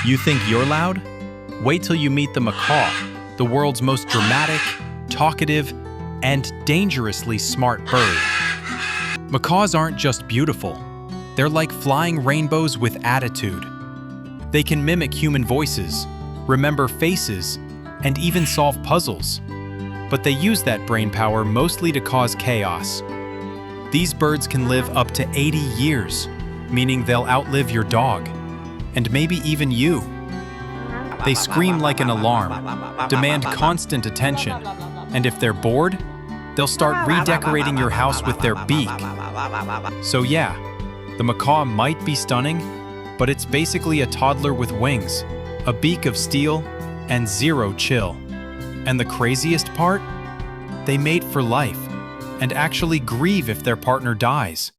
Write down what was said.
You think you're loud? Wait till you meet the macaw, the world's most dramatic, talkative, and dangerously smart bird. Macaws aren't just beautiful. They're like flying rainbows with attitude. They can mimic human voices, remember faces, and even solve puzzles. But they use that brain power mostly to cause chaos. These birds can live up to 80 years, meaning they'll outlive your dog, and maybe even you. They scream like an alarm, demand constant attention, and if they're bored, they'll start redecorating your house with their beak. So yeah, the macaw might be stunning, but it's basically a toddler with wings, a beak of steel, and zero chill. And the craziest part? They mate for life, and actually grieve if their partner dies.